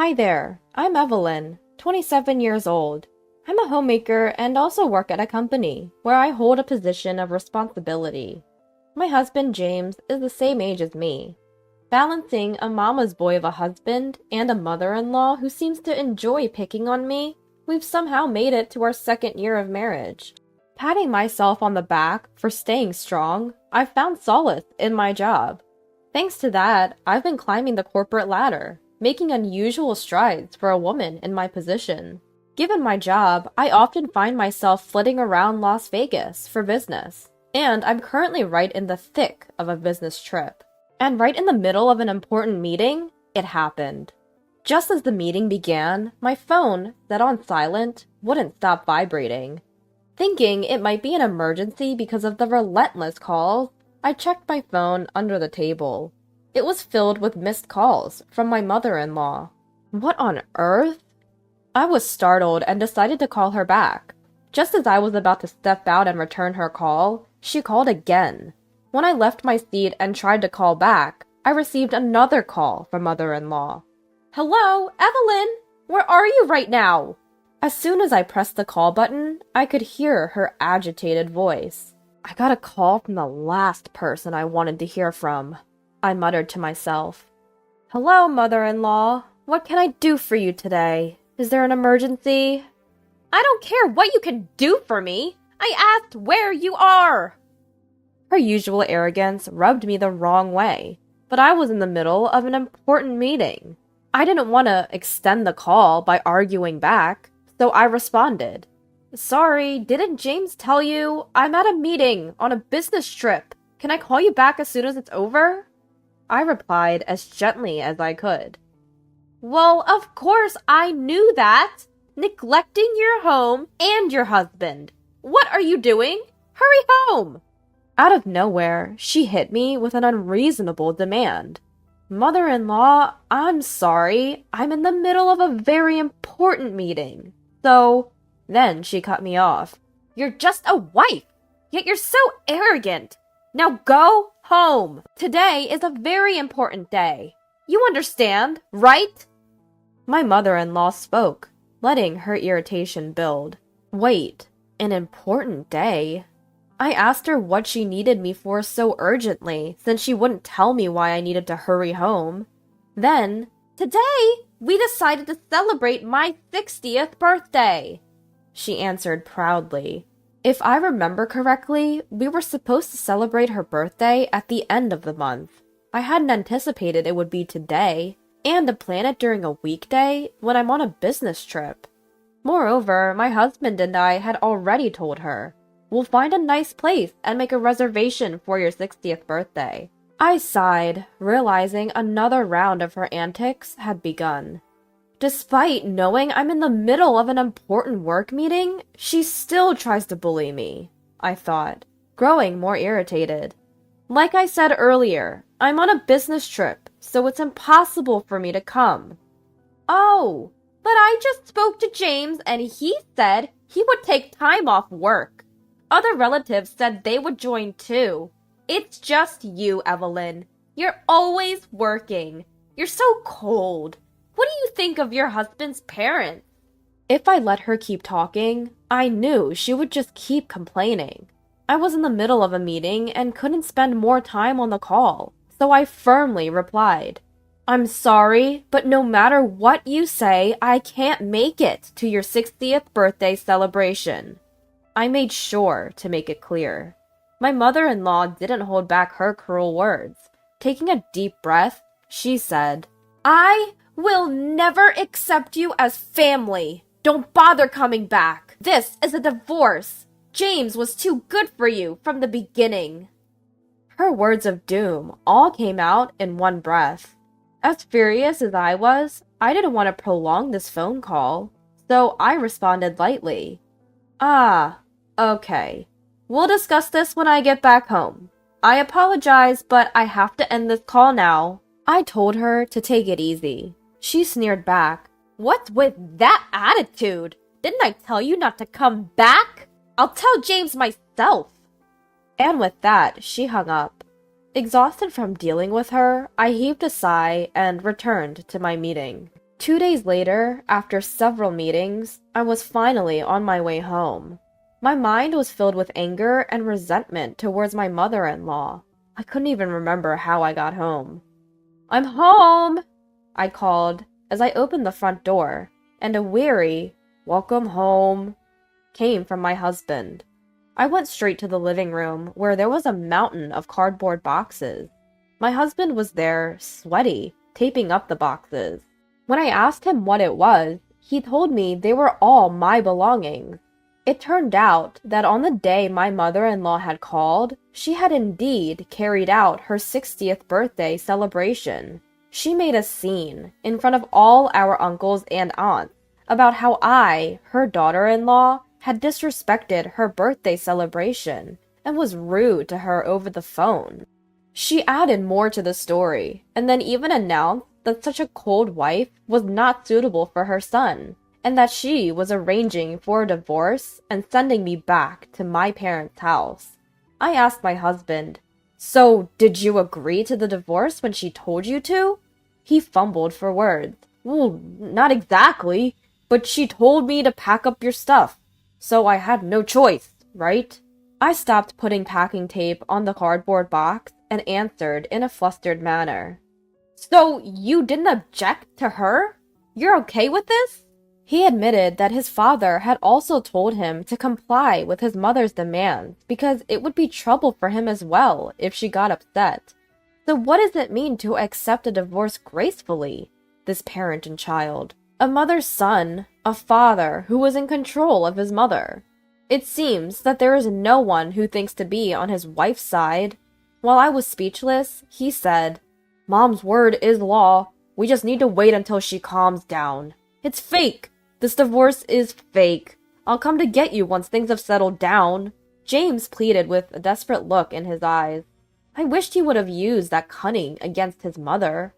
Hi there, I'm Evelyn, 27 years old. I'm a homemaker and also work at a company where I hold a position of responsibility. My husband James is the same age as me. Balancing a mama's boy of a husband and a mother-in-law who seems to enjoy picking on me, we've somehow made it to our second year of marriage. Patting myself on the back for staying strong, I've found solace in my job. Thanks to that, I've been climbing the corporate ladder, making unusual strides for a woman in my position. Given my job, I often find myself flitting around Las Vegas for business, and I'm currently right in the thick of a business trip. And right in the middle of an important meeting, it happened. Just as the meeting began, my phone, set on silent, wouldn't stop vibrating. Thinking it might be an emergency because of the relentless calls, I checked my phone under the table. It was filled with missed calls from my mother-in-law. What on earth? I was startled and decided to call her back. Just as I was about to step out and return her call, she called again. When I left my seat and tried to call back, I received another call from mother-in-law. "Hello, Evelyn! Where are you right now?" As soon as I pressed the call button, I could hear her agitated voice. "I got a call from the last person I wanted to hear from," I muttered to myself. "Hello, mother-in-law. What can I do for you today? Is there an emergency?" "I don't care what you can do for me. I asked where you are." Her usual arrogance rubbed me the wrong way, but I was in the middle of an important meeting. I didn't want to extend the call by arguing back, so I responded. "Sorry, didn't James tell you? I'm at a meeting on a business trip. Can I call you back as soon as it's over?" I replied as gently as I could. "Well, of course I knew that. Neglecting your home and your husband. What are you doing? Hurry home!" Out of nowhere, she hit me with an unreasonable demand. "Mother-in-law, I'm sorry. I'm in the middle of a very important meeting. So..." Then she cut me off. "You're just a wife, yet you're so arrogant. Now go home. Today is a very important day. You understand, right?" My mother-in-law spoke, letting her irritation build. Wait, an important day? I asked her what she needed me for so urgently, since she wouldn't tell me why I needed to hurry home. Then, "Today, we decided to celebrate my 60th birthday," she answered proudly. If I remember correctly, we were supposed to celebrate her birthday at the end of the month. I hadn't anticipated it would be today, and to plan it during a weekday when I'm on a business trip. Moreover, my husband and I had already told her, "We'll find a nice place and make a reservation for your 60th birthday." I sighed, realizing another round of her antics had begun. Despite knowing I'm in the middle of an important work meeting, she still tries to bully me, I thought, growing more irritated. Like I said earlier, I'm on a business trip, so it's impossible for me to come. "Oh, but I just spoke to James and he said he would take time off work. Other relatives said they would join too. It's just you, Evelyn. You're always working. You're so cold. What do you think of your husband's parents?" If I let her keep talking, I knew she would just keep complaining. I was in the middle of a meeting and couldn't spend more time on the call, so I firmly replied, "I'm sorry, but no matter what you say, I can't make it to your 60th birthday celebration." I made sure to make it clear. My mother-in-law didn't hold back her cruel words. Taking a deep breath, she said, "I will never accept you as family. Don't bother coming back. This is a divorce. James was too good for you from the beginning." Her words of doom all came out in one breath. As furious as I was, I didn't want to prolong this phone call, so I responded lightly. "Ah, okay. We'll discuss this when I get back home. I apologize, but I have to end this call now." I told her to take it easy. She sneered back. "What's with that attitude? Didn't I tell you not to come back? I'll tell James myself." And with that, she hung up. Exhausted from dealing with her, I heaved a sigh and returned to my meeting. 2 days later, after several meetings, I was finally on my way home. My mind was filled with anger and resentment towards my mother-in-law. I couldn't even remember how I got home. "I'm home!" I called as I opened the front door, and a weary, "Welcome home," came from my husband. I went straight to the living room, where there was a mountain of cardboard boxes. My husband was there, sweaty, taping up the boxes. When I asked him what it was, he told me they were all my belongings. It turned out that on the day my mother-in-law had called, she had indeed carried out her 60th birthday celebration. She made a scene in front of all our uncles and aunts about how I, her daughter-in-law, had disrespected her birthday celebration and was rude to her over the phone. She added more to the story, and then even announced that such a cold wife was not suitable for her son, and that she was arranging for a divorce and sending me back to my parents' house. I asked my husband, "So, did you agree to the divorce when she told you to?" He fumbled for words. "Well, not exactly, but she told me to pack up your stuff, so I had no choice, right?" I stopped putting packing tape on the cardboard box and answered in a flustered manner. "So, you didn't object to her? You're okay with this?" He admitted that his father had also told him to comply with his mother's demands because it would be trouble for him as well if she got upset. So what does it mean to accept a divorce gracefully? This parent and child. A mother's son, a father who was in control of his mother. It seems that there is no one who thinks to be on his wife's side. While I was speechless, he said, "Mom's word is law. We just need to wait until she calms down. It's fake. This divorce is fake. I'll come to get you once things have settled down." James pleaded with a desperate look in his eyes. I wished he would have used that cunning against his mother.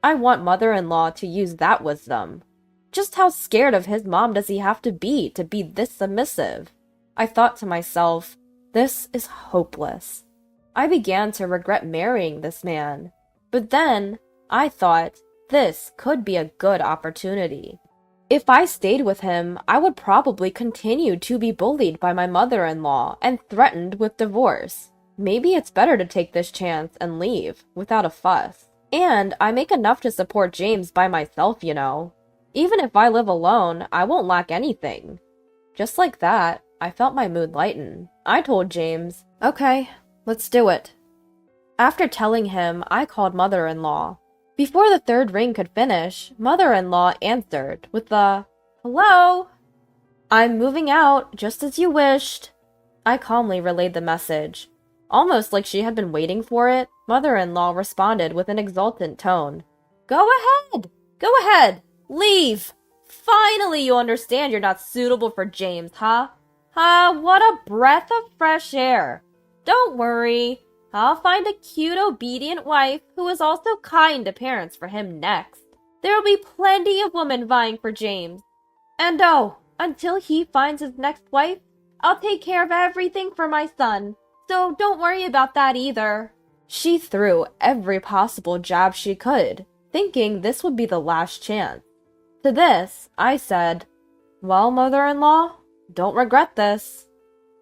I want mother-in-law to use that wisdom. Just how scared of his mom does he have to be this submissive? I thought to myself, this is hopeless. I began to regret marrying this man. But then, I thought, this could be a good opportunity. If I stayed with him, I would probably continue to be bullied by my mother-in-law and threatened with divorce. Maybe it's better to take this chance and leave, without a fuss. And I make enough to support James by myself, you know. Even if I live alone, I won't lack anything. Just like that, I felt my mood lighten. I told James, "Okay, let's do it." After telling him, I called mother-in-law. Before the third ring could finish, mother-in-law answered with the, "Hello? I'm moving out, just as you wished." I calmly relayed the message. Almost like she had been waiting for it, mother-in-law responded with an exultant tone. "Go ahead! Go ahead! Leave! Finally you understand you're not suitable for James, huh? What a breath of fresh air! Don't worry. I'll find a cute, obedient wife who is also kind to parents for him next. There'll be plenty of women vying for James. And oh, until he finds his next wife, I'll take care of everything for my son. So don't worry about that either." She threw every possible jab she could, thinking this would be the last chance. To this, I said, "Well, mother-in-law, don't regret this."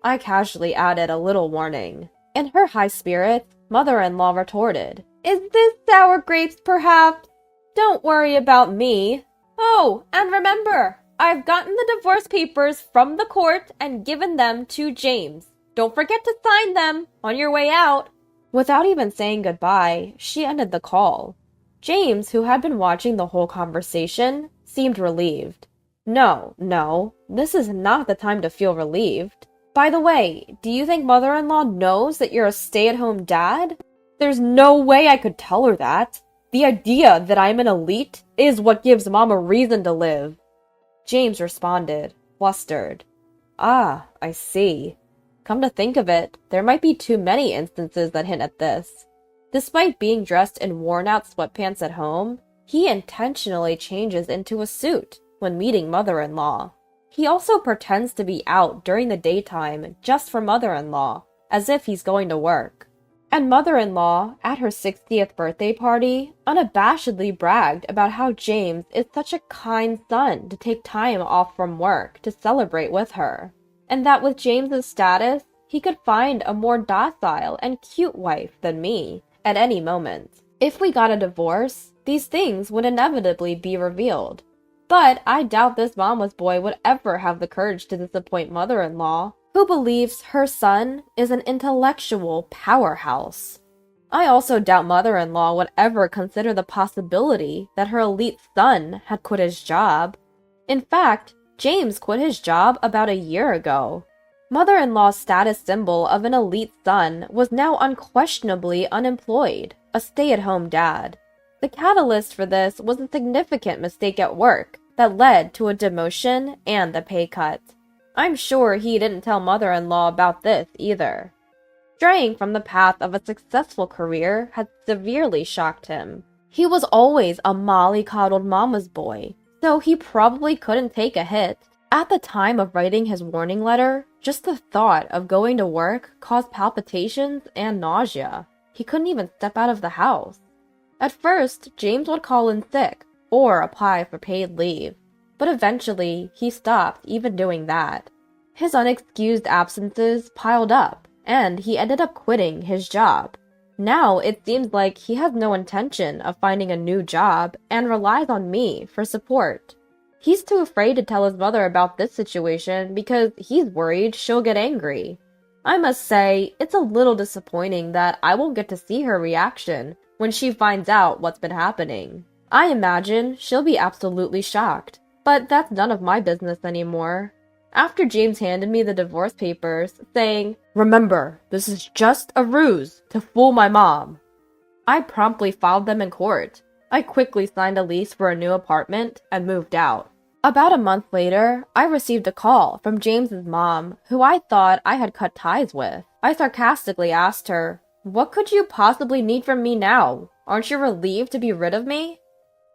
I casually added a little warning. In her high spirits, mother-in-law retorted, "Is this sour grapes, perhaps? Don't worry about me. Oh, and remember, I've gotten the divorce papers from the court and given them to James. Don't forget to sign them on your way out." Without even saying goodbye, she ended the call. James, who had been watching the whole conversation, seemed relieved. No, this is not the time to feel relieved. By the way, do you think mother-in-law knows that you're a stay-at-home dad? There's no way I could tell her that. The idea that I'm an elite is what gives Mom a reason to live. James responded, flustered. "Ah, I see. Come to think of it, there might be too many instances that hint at this." Despite being dressed in worn-out sweatpants at home, he intentionally changes into a suit when meeting mother-in-law. He also pretends to be out during the daytime just for mother-in-law, as if he's going to work. And mother-in-law, at her 60th birthday party, unabashedly bragged about how James is such a kind son to take time off from work to celebrate with her, and that with James's status, he could find a more docile and cute wife than me at any moment. If we got a divorce, these things would inevitably be revealed. But I doubt this mama's boy would ever have the courage to disappoint mother-in-law, who believes her son is an intellectual powerhouse. I also doubt mother-in-law would ever consider the possibility that her elite son had quit his job. In fact, James quit his job about a year ago. Mother-in-law's status symbol of an elite son was now unquestionably unemployed, a stay-at-home dad. The catalyst for this was a significant mistake at work that led to a demotion and the pay cut. I'm sure he didn't tell mother-in-law about this either. Straying from the path of a successful career had severely shocked him. He was always a mollycoddled mama's boy, so he probably couldn't take a hit. At the time of writing his warning letter, just the thought of going to work caused palpitations and nausea. He couldn't even step out of the house. At first, James would call in sick or apply for paid leave, but eventually he stopped even doing that. His unexcused absences piled up, and he ended up quitting his job. Now it seems like he has no intention of finding a new job and relies on me for support. He's too afraid to tell his mother about this situation because he's worried she'll get angry. I must say, it's a little disappointing that I won't get to see her reaction when she finds out what's been happening. I imagine she'll be absolutely shocked, but that's none of my business anymore. After James handed me the divorce papers, saying, "Remember, this is just a ruse to fool my mom," I promptly filed them in court. I quickly signed a lease for a new apartment and moved out. About a month later, I received a call from James's mom, who I thought I had cut ties with. I sarcastically asked her, "What could you possibly need from me now? Aren't you relieved to be rid of me?"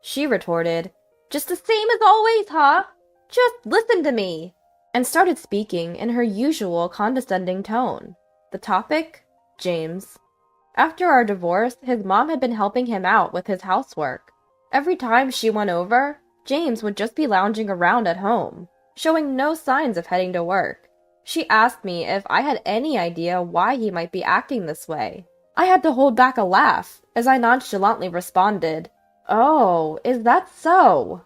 She retorted, "Just the same as always, huh? Just listen to me," and started speaking in her usual condescending tone. The topic? James. After our divorce, his mom had been helping him out with his housework. Every time she went over, James would just be lounging around at home, showing no signs of heading to work. She asked me if I had any idea why he might be acting this way. I had to hold back a laugh as I nonchalantly responded, "Oh, is that so?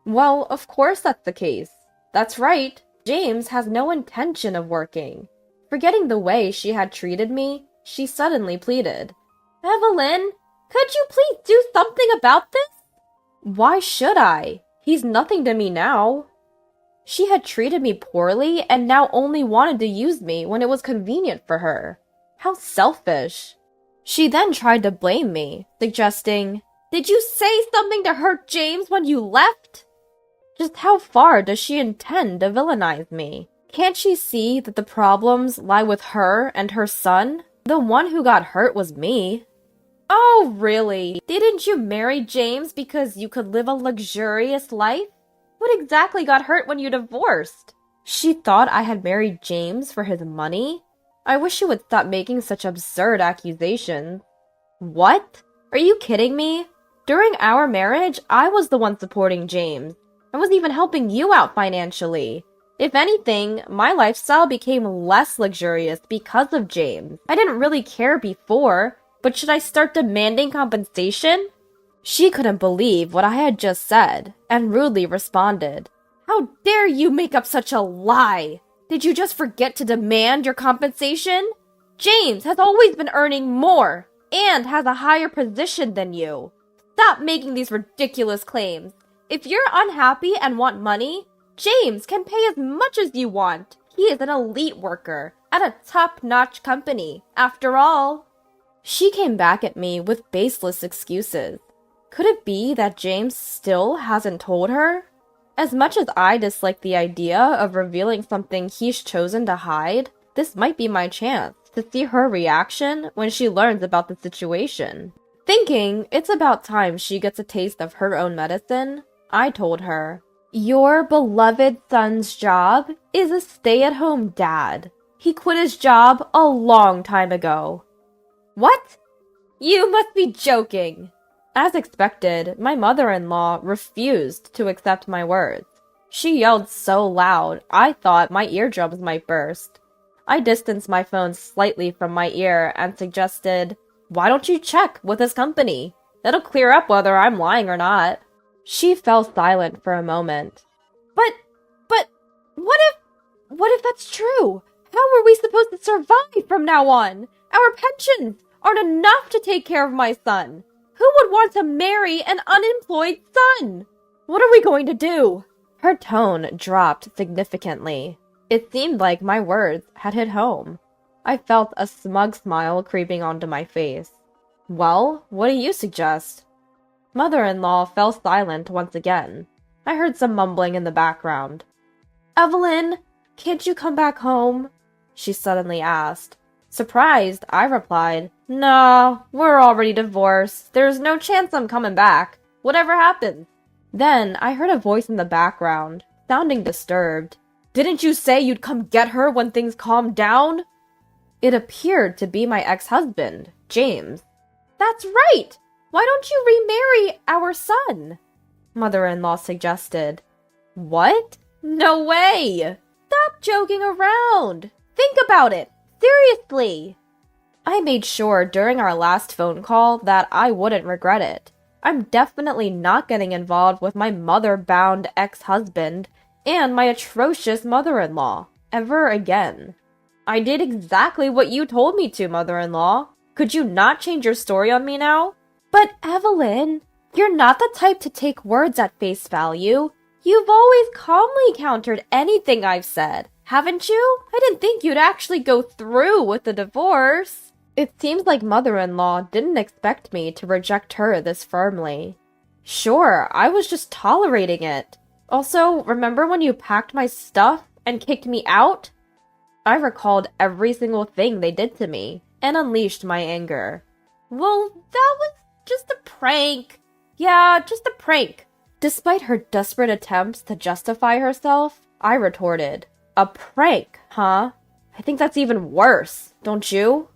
Well, of course that's the case. That's right. James has no intention of working." Forgetting the way she had treated me, she suddenly pleaded, "Evelyn, could you please do something about this?" Why should I? He's nothing to me now. She had treated me poorly and now only wanted to use me when it was convenient for her. How selfish. She then tried to blame me, suggesting, "Did you say something to hurt James when you left?" Just how far does she intend to villainize me? Can't she see that the problems lie with her and her son? The one who got hurt was me. Oh, really? Didn't you marry James because you could live a luxurious life? What exactly got hurt when you divorced? She thought I had married James for his money? I wish she would stop making such absurd accusations. What? Are you kidding me? During our marriage, I was the one supporting James. I was even helping you out financially. If anything, my lifestyle became less luxurious because of James. I didn't really care before, but should I start demanding compensation? She couldn't believe what I had just said, and rudely responded, "How dare you make up such a lie? Did you just forget to demand your compensation? James has always been earning more, and has a higher position than you. Stop making these ridiculous claims. If you're unhappy and want money, James can pay as much as you want. He is an elite worker at a top-notch company, after all." She came back at me with baseless excuses. Could it be that James still hasn't told her? As much as I dislike the idea of revealing something he's chosen to hide, this might be my chance to see her reaction when she learns about the situation. Thinking it's about time she gets a taste of her own medicine, I told her, "Your beloved son's job is a stay-at-home dad. He quit his job a long time ago." What? You must be joking. As expected, my mother-in-law refused to accept my words. She yelled so loud, I thought my eardrums might burst. I distanced my phone slightly from my ear and suggested, "Why don't you check with his company? It'll clear up whether I'm lying or not." She fell silent for a moment. But, what if that's true? How are we supposed to survive from now on? Our pensions aren't enough to take care of my son. Who would want to marry an unemployed son? What are we going to do? Her tone dropped significantly. It seemed like my words had hit home. I felt a smug smile creeping onto my face. Well, what do you suggest? Mother-in-law fell silent once again. I heard some mumbling in the background. Evelyn, can't you come back home? She suddenly asked. Surprised, I replied, "Nah, we're already divorced. There's no chance I'm coming back, whatever happens." Then I heard a voice in the background, sounding disturbed. "Didn't you say you'd come get her when things calmed down?" It appeared to be my ex-husband, James. "That's right! Why don't you remarry our son?" Mother-in-law suggested. What? No way! Stop joking around! Think about it! Seriously! I made sure during our last phone call that I wouldn't regret it. I'm definitely not getting involved with my mother-bound ex-husband and my atrocious mother-in-law ever again. I did exactly what you told me to, mother-in-law. Could you not change your story on me now? But Evelyn, you're not the type to take words at face value. You've always calmly countered anything I've said, haven't you? I didn't think you'd actually go through with the divorce. It seems like mother-in-law didn't expect me to reject her this firmly. Sure, I was just tolerating it. Also, remember when you packed my stuff and kicked me out? I recalled every single thing they did to me and unleashed my anger. Well, that was just a prank. Yeah, just a prank. Despite her desperate attempts to justify herself, I retorted, "A prank, huh? I think that's even worse, don't you?"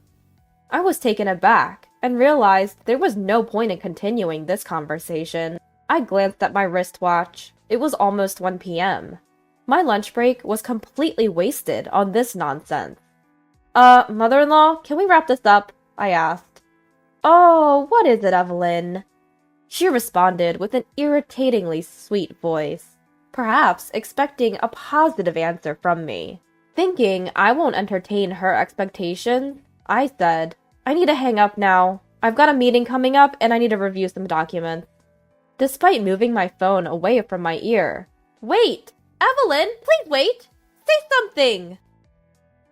I was taken aback and realized there was no point in continuing this conversation. I glanced at my wristwatch. It was almost 1 p.m. My lunch break was completely wasted on this nonsense. Mother-in-law, can we wrap this up? I asked. Oh, what is it, Evelyn? She responded with an irritatingly sweet voice, perhaps expecting a positive answer from me. Thinking I won't entertain her expectations, I said, "I need to hang up now. I've got a meeting coming up and I need to review some documents." Despite moving my phone away from my ear. Wait! Evelyn, please wait! Say something!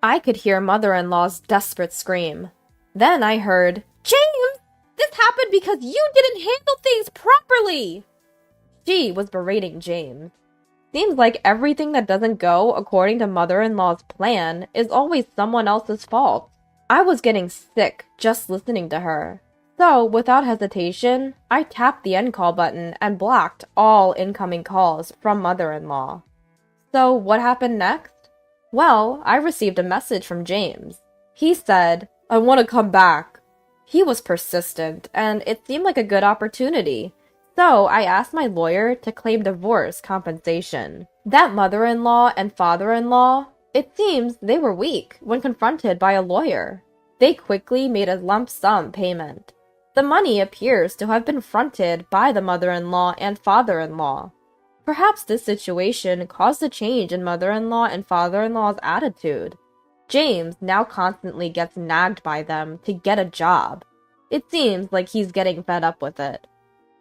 I could hear mother-in-law's desperate scream. Then I heard, "James! This happened because you didn't handle things properly!" She was berating James. Seems like everything that doesn't go according to mother-in-law's plan is always someone else's fault. I was getting sick just listening to her. So, without hesitation, I tapped the end call button and blocked all incoming calls from mother-in-law. So, what happened next? Well, I received a message from James. He said, "I want to come back." He was persistent, and it seemed like a good opportunity. So, I asked my lawyer to claim divorce compensation. That mother-in-law and father-in-law, it seems they were weak when confronted by a lawyer. They quickly made a lump sum payment. The money appears to have been fronted by the mother-in-law and father-in-law. Perhaps this situation caused a change in mother-in-law and father-in-law's attitude. James now constantly gets nagged by them to get a job. It seems like he's getting fed up with it.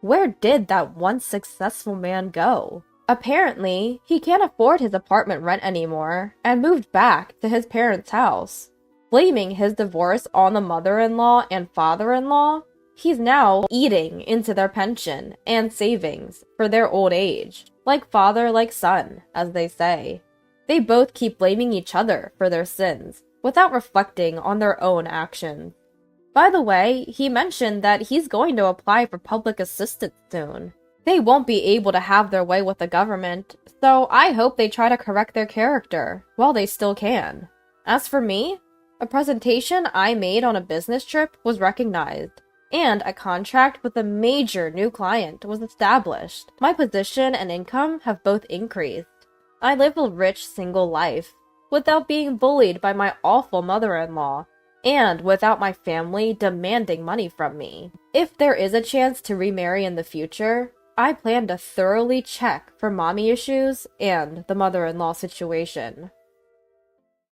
Where did that once successful man go? Apparently, he can't afford his apartment rent anymore and moved back to his parents' house. Blaming his divorce on the mother-in-law and father-in-law, he's now eating into their pension and savings for their old age. Like father, like son, as they say. They both keep blaming each other for their sins, without reflecting on their own actions. By the way, he mentioned that he's going to apply for public assistance soon. They won't be able to have their way with the government, so I hope they try to correct their character while they still can. As for me, A presentation I made on a business trip was recognized, and a contract with a major new client was established. My position and income have both increased. I live a rich single life, without being bullied by my awful mother-in-law, and without my family demanding money from me. If there is a chance to remarry in the future, I plan to thoroughly check for mommy issues and the mother-in-law situation.